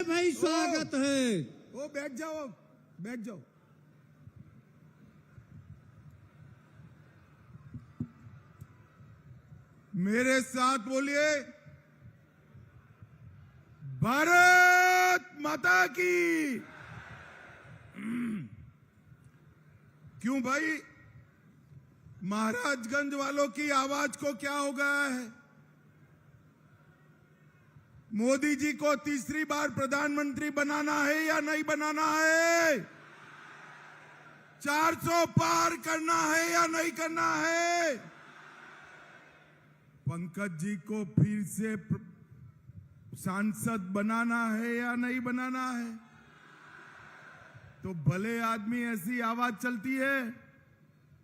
भाई स्वागत है। वो बैठ जाओ, बैठ जाओ। मेरे साथ बोलिए, भारत माता की। क्यों भाई, महाराजगंज वालों की आवाज को क्या हो गया है? मोदी जी को तीसरी बार प्रधानमंत्री बनाना है या नहीं बनाना है? 400 पार करना है या नहीं करना है? पंकज जी को फिर से सांसद बनाना है या नहीं बनाना है? तो भले आदमी ऐसी आवाज चलती है,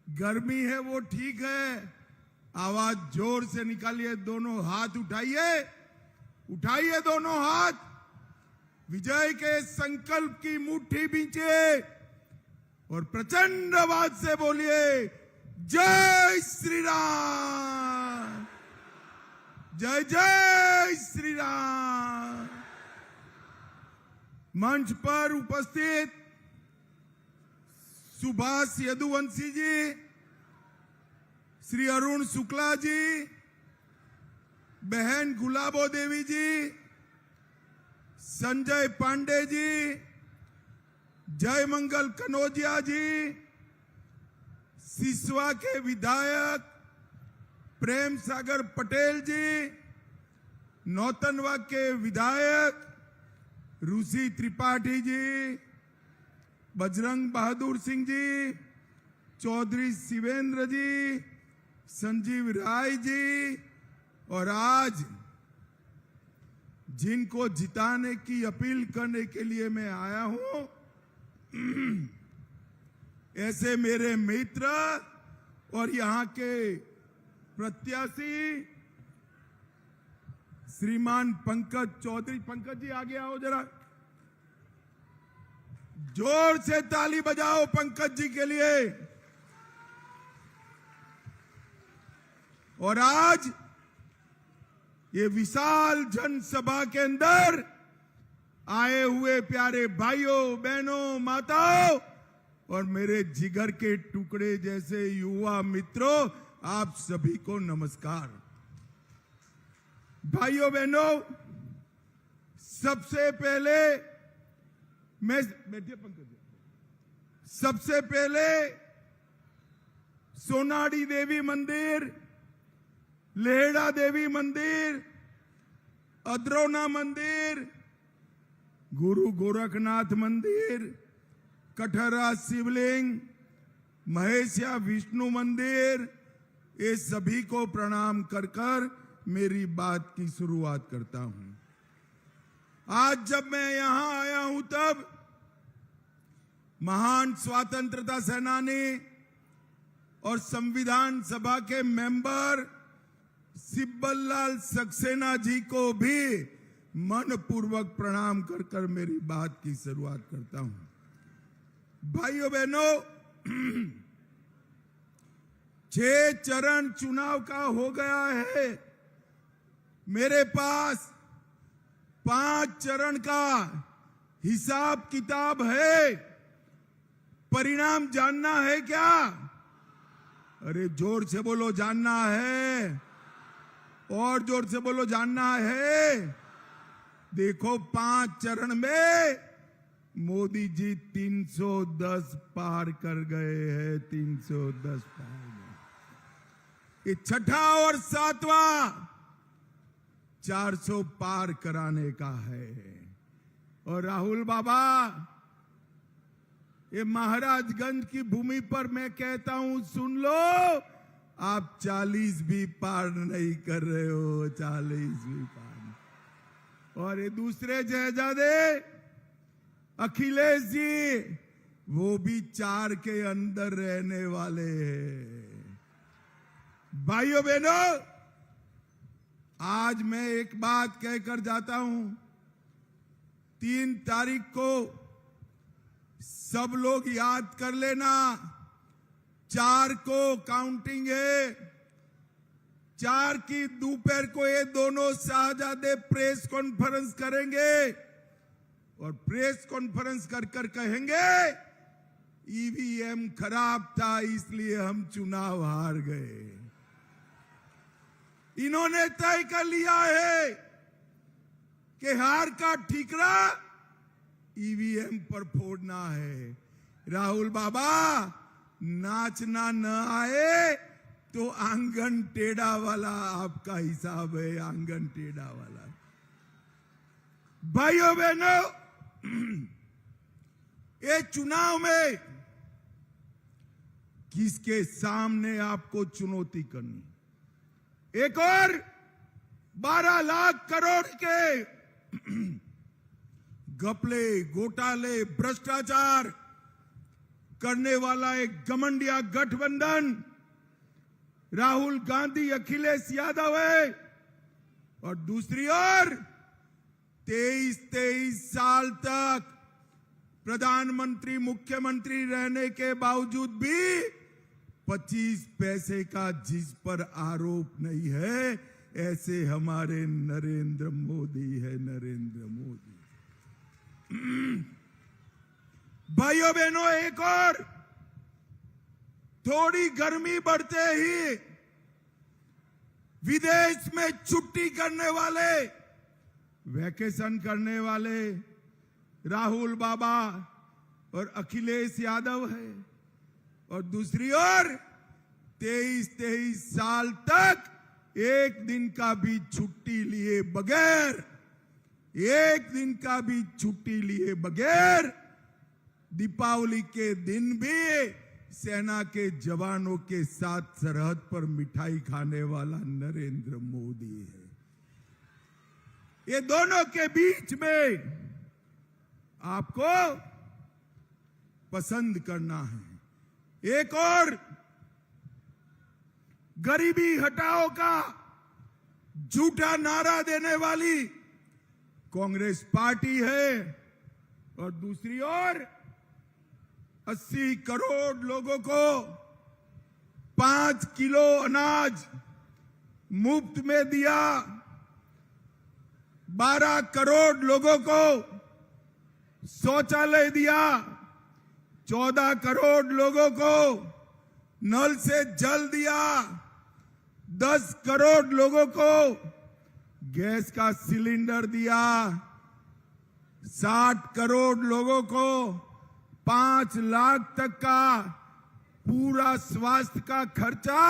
गर्मी है वो ठीक है, आवाज जोर से निकालिए, दोनों हाथ उठाइए, उठाइए दोनों हाथ, विजय के संकल्प की मुट्ठी बींचे और प्रचंड आवाज से बोलिए, जय श्री राम, जय जय श्री राम। मंच पर उपस्थित सुभाष यदुवंशी जी, श्री अरुण शुक्ला जी, बहन गुलाबो देवी जी, संजय पांडे जी, जय मंगल कनौजिया जी, सिसवा के विधायक प्रेम सागर पटेल जी, नौतनवा के विधायक ऋषि त्रिपाठी जी, बजरंग बहादुर सिंह जी, चौधरी शिवेंद्र जी, संजीव राय जी, और आज जिनको जिताने की अपील करने के लिए मैं आया हूं, ऐसे मेरे मित्र और यहां के प्रत्याशी श्रीमान पंकज चौधरी। पंकज जी आगे आओ जरा, जोर से ताली बजाओ पंकज जी के लिए। और आज ये विशाल जनसभा के अंदर आए हुए प्यारे भाइयों बहनों माताओं और मेरे जिगर के टुकड़े जैसे युवा मित्रों, आप सभी को नमस्कार। भाइयों बहनों, सबसे पहले मैं बैठिए पंकज जी, सबसे पहले सोनाड़ी देवी मंदिर, लेहड़ा देवी मंदिर, अद्रौना मंदिर, गुरु गोरखनाथ मंदिर, कठहरा शिवलिंग, महेशिया विष्णु मंदिर, ये सभी को प्रणाम कर कर मेरी बात की शुरुआत करता हूं। आज जब मैं यहां आया हूं तब महान स्वतंत्रता सेनानी और संविधान सभा के मेंबर सिब्बल लाल सक्सेना जी को भी मनपूर्वक प्रणाम कर कर मेरी बात की शुरुआत करता हूं। भाइयों बहनों, 6 चरण चुनाव का हो गया है, मेरे पास 5 चरण का हिसाब किताब है। परिणाम जानना है क्या? अरे जोर से बोलो, जानना है, और जोर से बोलो, जानना है। देखो 5 चरण में मोदी जी 310 पार कर गए हैं, 310 पार गए। ये छठा और 7वां 400 पार कराने का है। और राहुल बाबा, ये महाराजगंज की भूमि पर मैं कहता हूं, सुन लो, आप 40 भी पार नहीं कर रहे हो, 40 भी पार नहीं। और ये दूसरे शहजादे अखिलेश जी, वो भी 4 के अंदर रहने वाले हैं। भाइयों बहनों, आज मैं एक बात कहकर जाता हूं, 3 तारीख को सब लोग याद कर लेना, 4 को काउंटिंग है, 4 की दोपहर को ये दोनों शाहजादे प्रेस कॉन्फ्रेंस करेंगे और प्रेस कॉन्फ्रेंस कर कर कहेंगे ईवीएम खराब था इसलिए हम चुनाव हार गए। इन्होंने तय कर लिया है कि हार का ठीकरा ईवीएम पर फोड़ना है। राहुल बाबा, नाचना न आए तो आंगन टेढ़ा वाला आपका हिसाब है, आंगन टेढ़ा वाला। भाइयों बहनों, ये चुनाव में किसके सामने आपको चुनौती करनी? एक और 12 लाख करोड़ के घपले, घोटाले, भ्रष्टाचार करने वाला एक घमंडिया गठबंधन राहुल गांधी, अखिलेश यादव है। और दूसरी ओर 23 साल तक प्रधानमंत्री, मुख्यमंत्री रहने के बावजूद भी 25 पैसे का जिस पर आरोप नहीं है, ऐसे हमारे नरेंद्र मोदी है, नरेंद्र मोदी। भाइयों बहनों, एक और थोड़ी गर्मी बढ़ते ही विदेश में छुट्टी करने वाले, वैकेशन करने वाले राहुल बाबा और अखिलेश यादव है। और दूसरी ओर 23 साल तक एक दिन का भी छुट्टी लिए बगैर, एक दिन का भी छुट्टी लिए बगैर दीपावली के दिन भी सेना के जवानों के साथ सरहद पर मिठाई खाने वाला नरेंद्र मोदी है। ये दोनों के बीच में आपको पसंद करना है। एक और गरीबी हटाओ का झूठा नारा देने वाली कांग्रेस पार्टी है, और दूसरी ओर 80 करोड़ लोगों को 5 किलो अनाज मुफ्त में दिया, 12 करोड़ लोगों को शौचालय दिया, 14 करोड़ लोगों को नल से जल दिया, 10 करोड़ लोगों को गैस का सिलेंडर दिया, 60 करोड़ लोगों को 5 लाख तक का पूरा स्वास्थ्य का खर्चा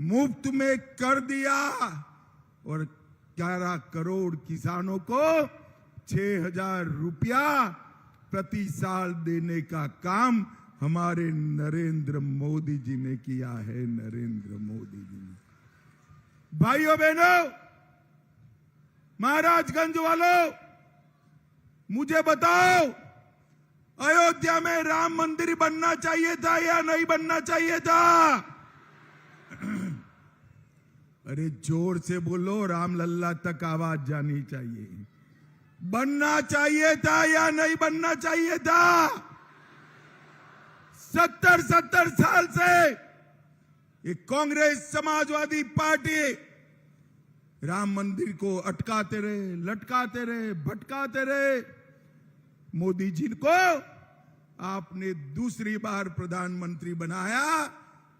मुफ्त में कर दिया, और 11 करोड़ किसानों को 6,000 रुपया प्रति साल देने का काम हमारे नरेंद्र मोदी जी ने किया है, नरेंद्र मोदी जी ने। भाइयों बहनों, महाराजगंज वालों, मुझे बताओ, अयोध्या में राम मंदिर बनना चाहिए था या नहीं बनना चाहिए था? अरे जोर से बोलो, राम लल्ला तक आवाज जानी चाहिए। बनना चाहिए था या नहीं बनना चाहिए था? 70 साल से ये कांग्रेस समाजवादी पार्टी राम मंदिर को अटकाते रहे, लटकाते रहे, भटकाते रहे। मोदी जी को आपने दूसरी बार प्रधानमंत्री बनाया।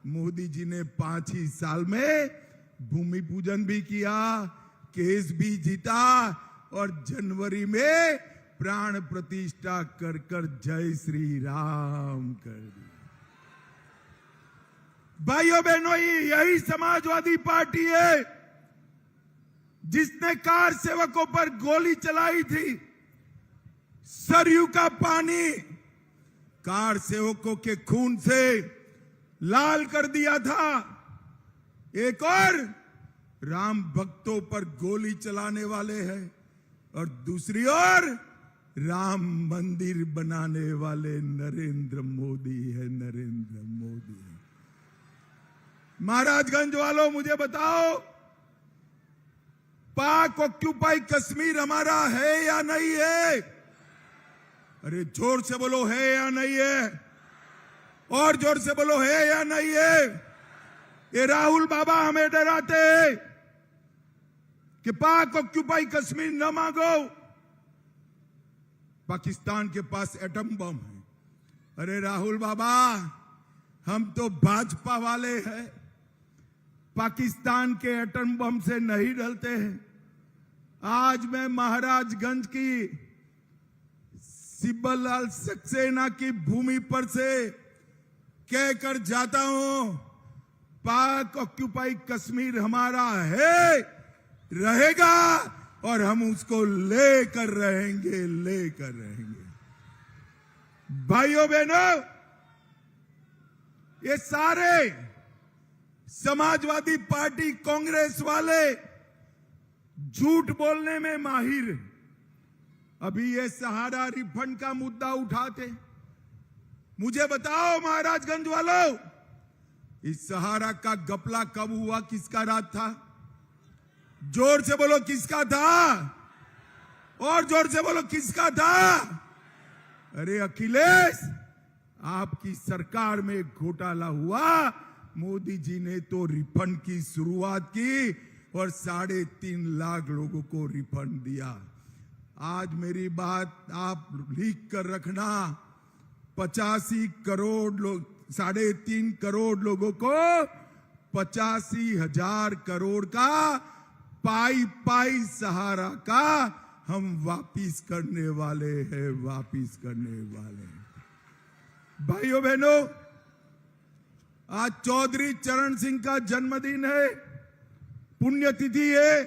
मोदी जी ने 5 ही साल में भूमि पूजन भी किया, केस भी जीता, और जनवरी में प्राण प्रतिष्ठा कर कर जय श्री राम कर दिया। भाइयों बहनों, यही समाजवादी पार्टी है जिसने कार सेवकों पर गोली चलाई थी। सरयू का पानी कार सेवकों के खून से लाल कर दिया था। एक और राम भक्तों पर गोली चलाने वाले हैं, और दूसरी ओर राम मंदिर बनाने वाले नरेंद्र मोदी है, नरेंद्र मोदी है। महाराजगंज वालों, मुझे बताओ, पाक ऑक्यूपाई कश्मीर हमारा है या नहीं है? अरे जोर से बोलो, है या नहीं है? और जोर से बोलो, है या नहीं है? ये राहुल बाबा हमें डराते हैं कि पाक ऑक्यूपाई कश्मीर न मांगो। पाकिस्तान के पास एटम बम है। अरे राहुल बाबा, हम तो भाजपा वाले हैं, पाकिस्तान के एटम बम से नहीं डरते हैं। आज मैं महाराजगंज की सिब्बल लाल सक्सेना की भूमि पर से कहकर जाता हूं, पाक ऑक्यूपाई कश्मीर हमारा है, रहेगा और हम उसको लेकर रहेंगे। भाइयों बहनों, ये सारे समाजवादी पार्टी कांग्रेस वाले झूठ बोलने में माहिर हैं। अभी ये सहारा रिफंड का मुद्दा उठाते, मुझे बताओ महाराजगंज वालों, इस सहारा का घपला कब हुआ, किसका राज था? जोर से बोलो किसका था, और जोर से बोलो किसका था? अरे अखिलेश, आपकी सरकार में घोटाला हुआ, मोदी जी ने तो रिफंड की शुरुआत की और 3.5 लाख लोगों को रिफंड दिया। आज मेरी बात आप लिख कर रखना, 85 करोड़ लोग, 3.5 करोड़ लोगों को 85,000 करोड़ का पाई सहारा का हम वापिस करने वाले हैं। भाइयों बहनों, आज चौधरी चरण सिंह का जन्मदिन है, पुण्यतिथि है।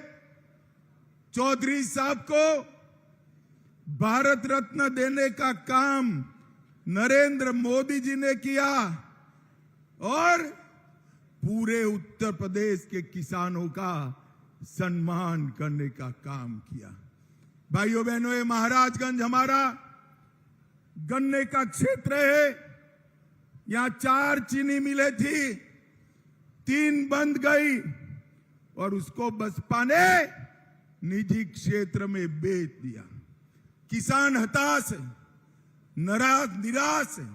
चौधरी साहब को भारत रत्न देने का काम नरेंद्र मोदी जी ने किया और पूरे उत्तर प्रदेश के किसानों का सम्मान करने का काम किया। भाइयों बहनों, ये महाराजगंज हमारा गन्ने का क्षेत्र है। यहां 4 चीनी मिलें थी, 3 बंद गई और उसको बसपा ने निजी क्षेत्र में बेच दिया। किसान हताश है, निराश है।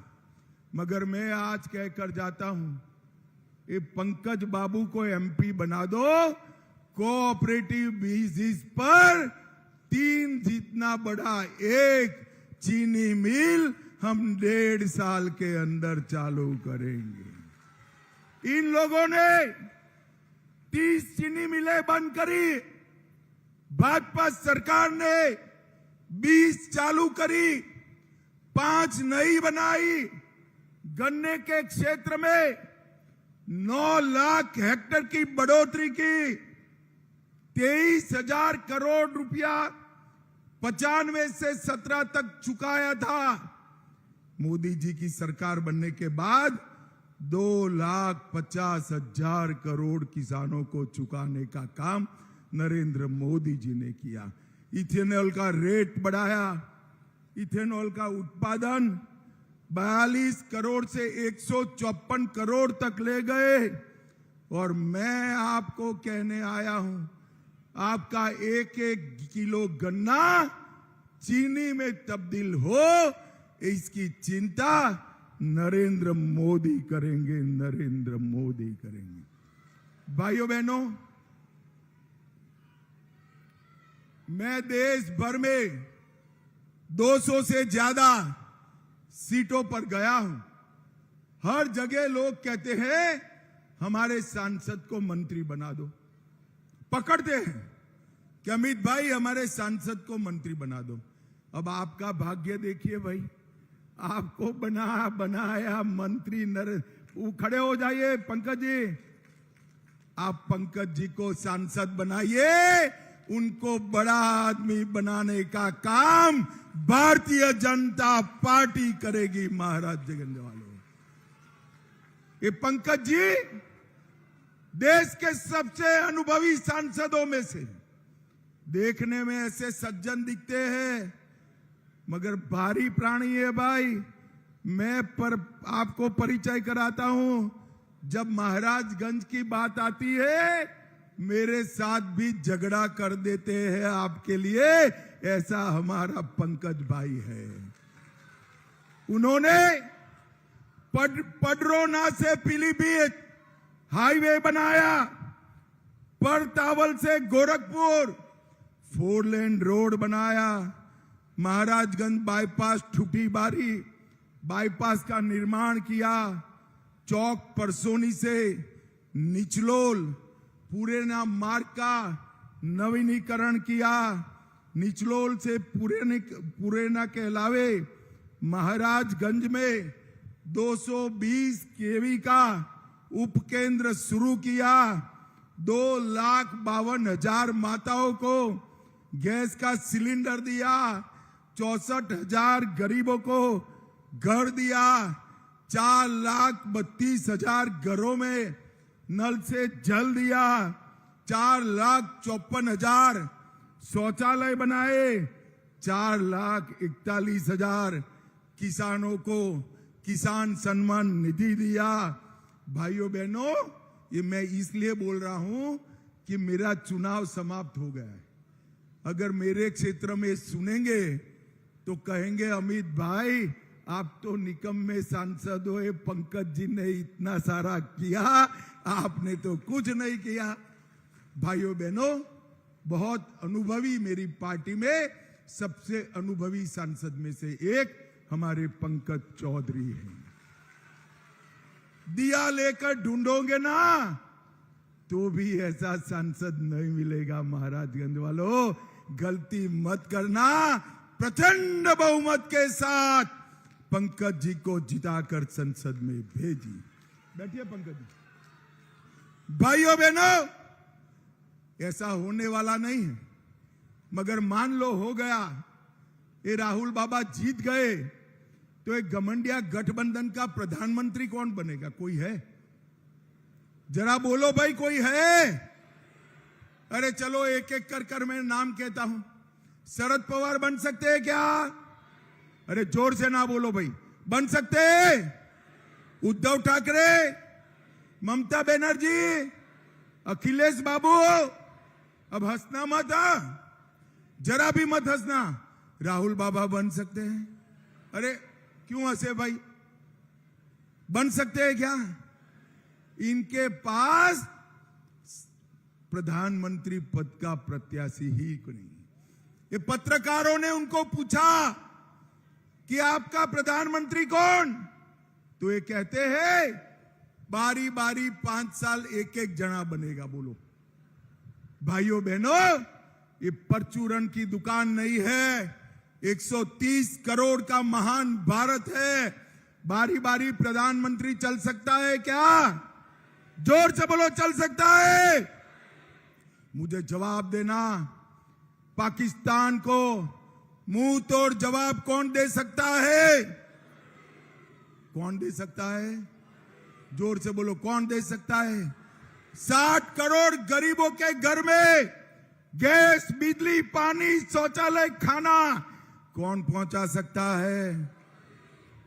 मगर मैं आज कहकर जाता हूं, ये पंकज बाबू को एमपी बना दो, कोऑपरेटिव बेसिस पर 3 जितना बड़ा एक चीनी मिल हम 1.5 साल के अंदर चालू करेंगे। इन लोगों ने 30 चीनी मिलें बंद करी, भाजपा सरकार ने 20 चालू करी, 5 नई बनाई। गन्ने के क्षेत्र में 9 लाख हेक्टेयर की बढ़ोतरी की, 23,000 करोड़ रुपया 95 से 17 तक चुकाया था। मोदी जी की सरकार बनने के बाद 2,50,000 करोड़ किसानों को चुकाने का काम नरेंद्र मोदी जी ने किया। इथेनॉल का रेट बढ़ाया, इथेनॉल का उत्पादन 42 करोड़ से 154 करोड़ तक ले गए। और मैं आपको कहने आया हूं, आपका 1-1 किलो गन्ना चीनी में तब्दील हो, इसकी चिंता नरेंद्र मोदी करेंगे। भाइयों बहनों, मैं देश भर में 200 से ज्यादा सीटों पर गया हूं। हर जगह लोग कहते हैं हमारे सांसद को मंत्री बना दो, पकड़ते हैं कि अमित भाई हमारे सांसद को मंत्री बना दो। अब आपका भाग्य देखिए भाई, आपको बनाया मंत्री वो खड़े हो जाइए पंकज जी, आप पंकज जी को सांसद बनाइए, उनको बड़ा आदमी बनाने का काम भारतीय जनता पार्टी करेगी। महाराजगंज वालों, ये पंकज जी देश के सबसे अनुभवी सांसदों में से, देखने में ऐसे सज्जन दिखते हैं मगर भारी प्राणी है भाई। मैं आपको परिचय कराता हूं, जब महाराजगंज की बात आती है मेरे साथ भी झगड़ा कर देते हैं आपके लिए, ऐसा हमारा पंकज भाई है। उन्होंने पडरौना से पीलीभीत हाईवे बनाया, परतावल से गोरखपुर 4 लेन रोड बनाया, महाराजगंज बाईपास ठुठी बारी बाईपास का निर्माण किया, चौक परसोनी से निचलोल पुरेना मार्ग का नवीनीकरण किया, निचलोल से पुरेना के अलावे महाराजगंज में 220 केवी का उपकेंद्र शुरू किया, 2,52,000 माताओं को गैस का सिलेंडर दिया, 64,000 गरीबों को घर दिया, 4,32,000 घरों में नल से जल दिया, 4,54,000 शौचालय बनाए, 4,41,000 किसानों को किसान सम्मान निधि दिया। भाइयों बहनों, ये मैं इसलिए बोल रहा हूं कि मेरा चुनाव समाप्त हो गया है। अगर मेरे क्षेत्र में सुनेंगे तो कहेंगे अमित भाई आप तो निकम्मे सांसद हो, पंकज जी ने इतना सारा किया, आपने तो कुछ नहीं किया। भाइयों बहनों, बहुत अनुभवी, मेरी पार्टी में सबसे अनुभवी सांसद में से एक हमारे पंकज चौधरी हैं। दिया लेकर ढूंढोगे ना तो भी ऐसा सांसद नहीं मिलेगा। महाराजगंज वालों, गलती मत करना, प्रचंड बहुमत के साथ पंकज जी को जिताकर संसद में भेजिए। बैठिए पंकज जी। भाइयों बहनों, ऐसा होने वाला नहीं है, मगर मान लो हो गया, ये राहुल बाबा जीत गए तो एक घमंडिया गठबंधन का प्रधानमंत्री कौन बनेगा? कोई है? जरा बोलो भाई, कोई है? अरे चलो एक एक कर मैं नाम कहता हूं। शरद पवार बन सकते हैं क्या? अरे जोर से ना बोलो भाई, बन सकते हैं? उद्धव ठाकरे, ममता बनर्जी, अखिलेश बाबू, अब हंसना मत, जरा भी मत हंसना। राहुल बाबा बन सकते हैं? अरे क्यों हंसे भाई? बन सकते हैं क्या? इनके पास प्रधानमंत्री पद का प्रत्याशी ही को नहीं। ये पत्रकारों ने उनको पूछा कि आपका प्रधानमंत्री कौन? तो ये कहते हैं बारी बारी 5 साल एक एक जना बनेगा। बोलो भाइयों बहनों, ये परचूरन की दुकान नहीं है, 130 करोड़ का महान भारत है। बारी बारी प्रधानमंत्री चल सकता है क्या? जोर से बोलो, चल सकता है? मुझे जवाब देना, पाकिस्तान को मुंह तोड़ जवाब कौन दे सकता है? कौन दे सकता है? जोर से बोलो, कौन दे सकता है? 60 करोड़ गरीबों के घर में गैस, बिजली, पानी, शौचालय, खाना कौन पहुंचा सकता है?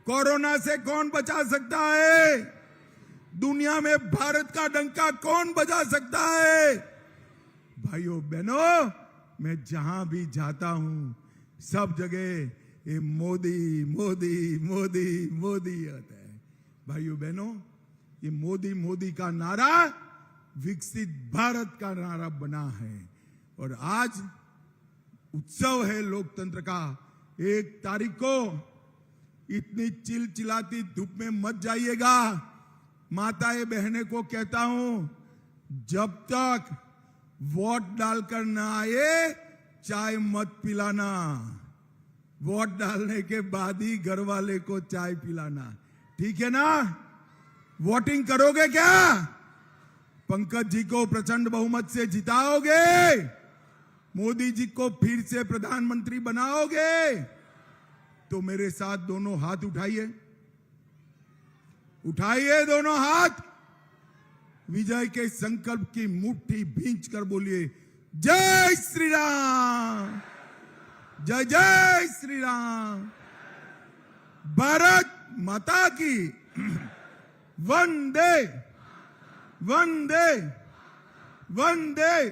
कोरोना से कौन बचा सकता है? दुनिया में भारत का डंका कौन बजा सकता है? भाइयों बहनों, मैं जहां भी जाता हूं सब जगह ये मोदी मोदी मोदी मोदी आता है। भाइयों बहनों, ये मोदी मोदी का नारा विकसित भारत का नारा बना है। और आज उत्सव है लोकतंत्र का। 1 तारीख को इतनी चिलचिलाती धूप में मत जाइएगा। माताएं बहनें को कहता हूं, जब तक वोट डालकर ना आए चाय मत पिलाना, वोट डालने के बाद ही घर वाले को चाय पिलाना, ठीक है ना? वोटिंग करोगे क्या? पंकज जी को प्रचंड बहुमत से जिताओगे? मोदी जी को फिर से प्रधानमंत्री बनाओगे? तो मेरे साथ दोनों हाथ उठाइए, उठाइए दोनों हाथ, विजय के संकल्प की मुट्ठी भींच कर बोलिए, जय श्री राम, जय जय श्री राम, भारत माता की, वंदे वंदे वंदे।